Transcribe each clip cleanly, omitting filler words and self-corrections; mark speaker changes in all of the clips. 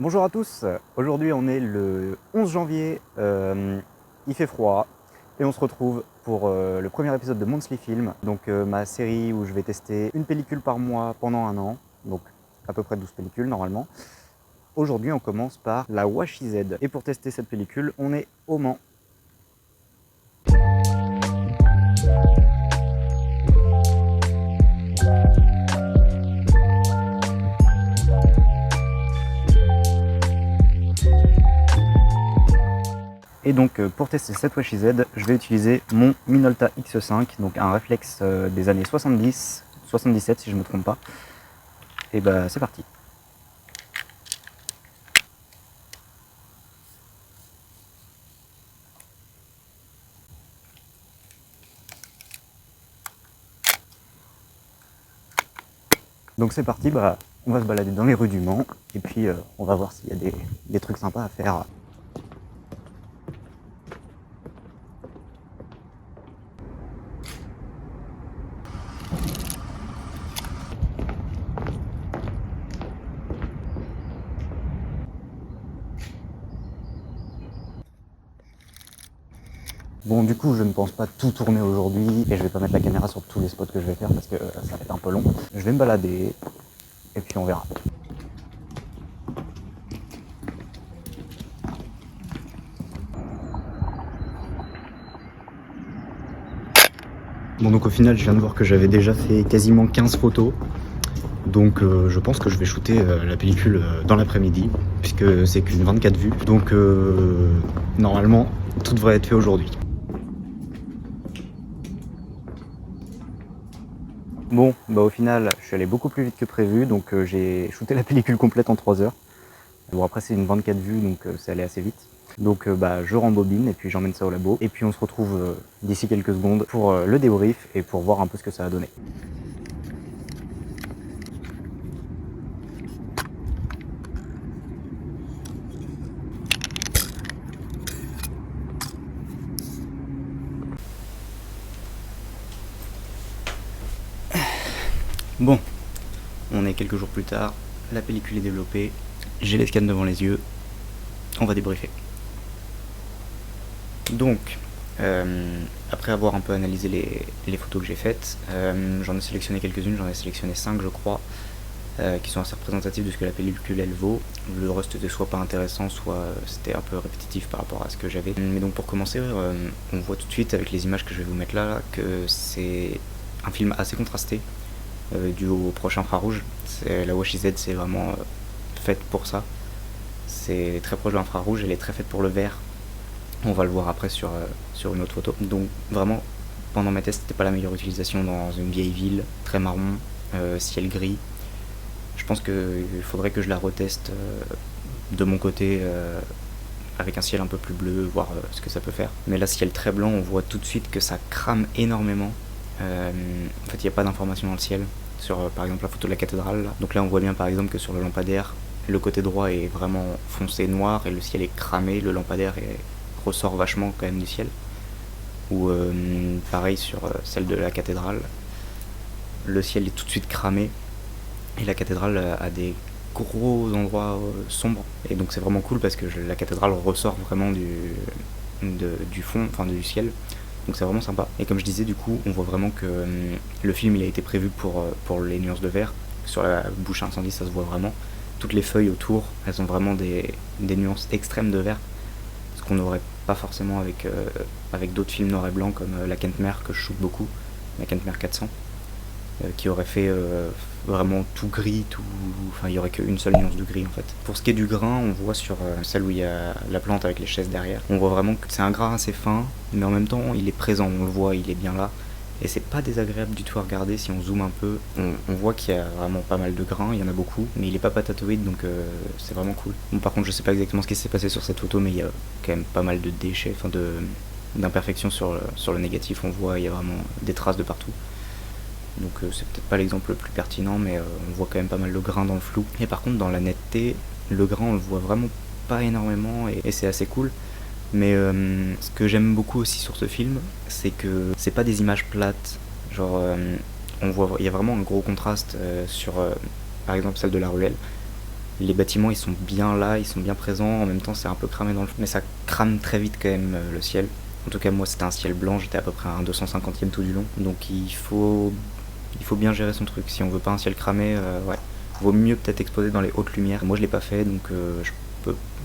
Speaker 1: Bonjour à tous, aujourd'hui on est le 11 janvier, il fait froid et on se retrouve pour le premier épisode de Monthly Film, donc ma série où je vais tester une pellicule par mois pendant un an, donc à peu près 12 pellicules normalement. Aujourd'hui on commence par la Washi Z et pour tester cette pellicule on est au Mans. Et donc pour tester cette Washi Z, je vais utiliser mon Minolta X5, donc un réflexe des années 70, 77 si je ne me trompe pas. Et bah c'est parti. Donc c'est parti, on va se balader dans les rues du Mans et puis on va voir s'il y a des trucs sympas à faire. Bon, du coup, je ne pense pas tout tourner aujourd'hui et je vais pas mettre la caméra sur tous les spots que je vais faire parce que ça va être un peu long. Je vais me balader et puis on verra. Bon, donc au final, je viens de voir que j'avais déjà fait quasiment 15 photos. Donc je pense que je vais shooter la pellicule dans l'après-midi puisque c'est qu'une 24 vues. Donc normalement, tout devrait être fait aujourd'hui. Bon, au final, je suis allé beaucoup plus vite que prévu, donc j'ai shooté la pellicule complète en 3 heures. Bon, après c'est une 24 vues, donc c'est allé assez vite. Donc je rembobine et puis j'emmène ça au labo. Et puis on se retrouve d'ici quelques secondes pour le débrief et pour voir un peu ce que ça a donné. Bon, on est quelques jours plus tard, la pellicule est développée, j'ai les scans devant les yeux, on va débriefer. Donc, après avoir un peu analysé les photos que j'ai faites, j'en ai sélectionné quelques-unes, j'en ai sélectionné 5 je crois, qui sont assez représentatives de ce que la pellicule elle vaut. Le reste était soit pas intéressant, soit c'était un peu répétitif par rapport à ce que j'avais. Mais donc pour commencer, on voit tout de suite avec les images que je vais vous mettre là que c'est un film assez contrasté, dû au proche infrarouge. La Washi Z c'est vraiment faite pour ça. C'est très proche de l'infrarouge, elle est très faite pour le vert. On va le voir après sur une autre photo. Donc vraiment, pendant mes tests, c'était pas la meilleure utilisation dans une vieille ville, très marron, ciel gris. Je pense qu'il faudrait que je la reteste de mon côté avec un ciel un peu plus bleu, voir ce que ça peut faire. Mais là, ciel très blanc, on voit tout de suite que ça crame énormément. En fait, il n'y a pas d'information dans le ciel sur par exemple la photo de la cathédrale. Là. Donc là, on voit bien par exemple que sur le lampadaire, le côté droit est vraiment foncé noir et le ciel est cramé, le lampadaire ressort vachement quand même du ciel. Ou pareil sur celle de la cathédrale, le ciel est tout de suite cramé et la cathédrale a des gros endroits sombres et donc c'est vraiment cool parce que la cathédrale ressort vraiment du fond, enfin du ciel, donc c'est vraiment sympa. Et comme je disais, du coup on voit vraiment que le film il a été prévu pour les nuances de vert. Sur la bouche incendie ça se voit vraiment, toutes les feuilles autour elles ont vraiment des nuances extrêmes de vert, ce qu'on n'aurait pas forcément avec d'autres films noir et blanc comme la Kentmer que je shoot beaucoup, la Kentmer 400, qui aurait fait vraiment tout gris, enfin il y aurait qu'une seule nuance de gris en fait. Pour ce qui est du grain, on voit sur celle où il y a la plante avec les chaises derrière, on voit vraiment que c'est un grain assez fin, mais en même temps il est présent, on le voit, il est bien là. Et c'est pas désagréable du tout à regarder. Si on zoome un peu, on voit qu'il y a vraiment pas mal de grains, il y en a beaucoup, mais il est pas patatoïde, donc c'est vraiment cool. Bon, par contre je sais pas exactement ce qui s'est passé sur cette photo, mais il y a quand même pas mal de déchets, enfin d'imperfections sur le négatif, on voit il y a vraiment des traces de partout. Donc c'est peut-être pas l'exemple le plus pertinent, mais on voit quand même pas mal de grains dans le flou. Et par contre dans la netteté, le grain on le voit vraiment pas énormément et c'est assez cool. Mais ce que j'aime beaucoup aussi sur ce film, c'est que c'est pas des images plates. Genre, il y a vraiment un gros contraste sur, par exemple, celle de la ruelle. Les bâtiments ils sont bien là, ils sont bien présents, en même temps c'est un peu cramé dans le fond, mais ça crame très vite quand même le ciel. En tout cas moi c'était un ciel blanc, j'étais à peu près à un 250e tout du long, donc il faut bien gérer son truc. Si on veut pas un ciel cramé, ouais, vaut mieux peut-être exposer dans les hautes lumières. Moi je l'ai pas fait, donc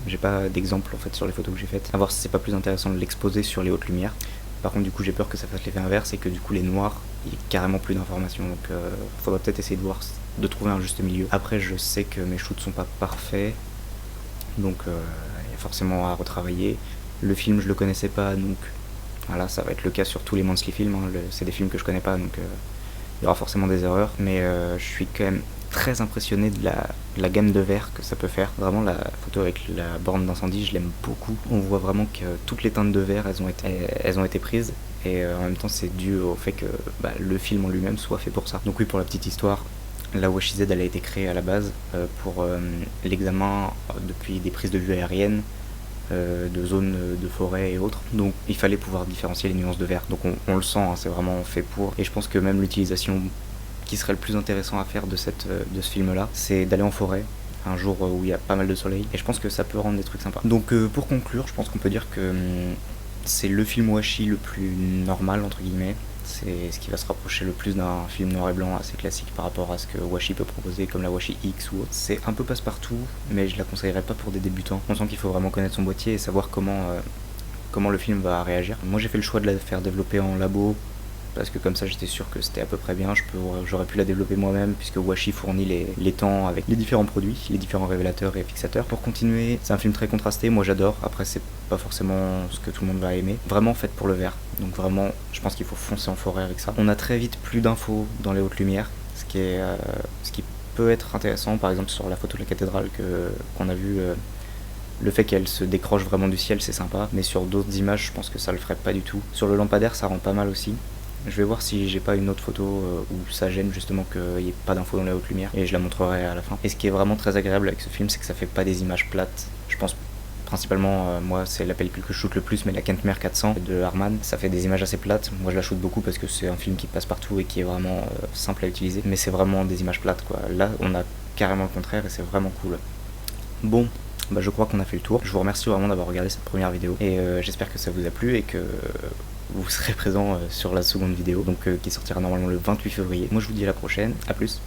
Speaker 1: j'ai pas d'exemple en fait sur les photos que j'ai faites. À voir si c'est pas plus intéressant de l'exposer sur les hautes lumières. Par contre du coup j'ai peur que ça fasse l'effet inverse et que du coup les noirs, il y ait carrément plus d'informations. Donc faudra peut-être essayer de trouver un juste milieu. Après je sais que mes shoots sont pas parfaits, donc il y a forcément à retravailler. Le film je le connaissais pas, donc voilà, ça va être le cas sur tous les monthly films, hein. C'est des films que je connais pas, donc il y aura forcément des erreurs, mais je suis quand même très impressionné de la gamme de verts que ça peut faire. Vraiment la photo avec la borne d'incendie, je l'aime beaucoup. On voit vraiment que toutes les teintes de vert elles ont été prises, et en même temps c'est dû au fait que le film en lui-même soit fait pour ça. Donc oui, pour la petite histoire, la Washi Z elle a été créée à la base pour l'examen depuis des prises de vue aériennes de zones de forêt et autres. Donc il fallait pouvoir différencier les nuances de vert. Donc on le sent, hein, c'est vraiment fait pour. Et je pense que même l'utilisation qui serait le plus intéressant à faire de ce film-là, c'est d'aller en forêt un jour où il y a pas mal de soleil. Et je pense que ça peut rendre des trucs sympas. Donc pour conclure, je pense qu'on peut dire que c'est le film Washi le plus normal, entre guillemets. C'est ce qui va se rapprocher le plus d'un film noir et blanc assez classique par rapport à ce que Washi peut proposer, comme la Washi X ou autre. C'est un peu passe-partout, mais je la conseillerais pas pour des débutants. On sent qu'il faut vraiment connaître son boîtier et savoir comment le film va réagir. Moi j'ai fait le choix de la faire développer en labo, parce que comme ça j'étais sûr que c'était à peu près bien. J'aurais pu la développer moi-même, puisque Washi fournit les temps avec les différents produits, les différents révélateurs et fixateurs. Pour continuer, c'est un film très contrasté, moi j'adore. Après c'est pas forcément ce que tout le monde va aimer. Vraiment fait pour le vert, donc vraiment je pense qu'il faut foncer en forêt avec ça. On a très vite plus d'infos dans les hautes lumières, ce qui peut être intéressant. Par exemple sur la photo de la cathédrale qu'on a vu, le fait qu'elle se décroche vraiment du ciel, c'est sympa, mais sur d'autres images je pense que ça le ferait pas du tout. Sur le lampadaire ça rend pas mal aussi. Je vais voir si j'ai pas une autre photo où ça gêne justement qu'il n'y ait pas d'infos dans la haute lumière, et je la montrerai à la fin. Et ce qui est vraiment très agréable avec ce film, c'est que ça fait pas des images plates. Je pense principalement, moi c'est la pellicule que je shoot le plus, mais la Kentmer 400 de Harman, ça fait des images assez plates. Moi je la shoot beaucoup parce que c'est un film qui passe partout et qui est vraiment simple à utiliser, mais c'est vraiment des images plates quoi. Là on a carrément le contraire et c'est vraiment cool. Bon, je crois qu'on a fait le tour. Je vous remercie vraiment d'avoir regardé cette première vidéo, et j'espère que ça vous a plu et que vous serez présent sur la seconde vidéo, donc qui sortira normalement le 28 février. Moi je vous dis à la prochaine, à plus.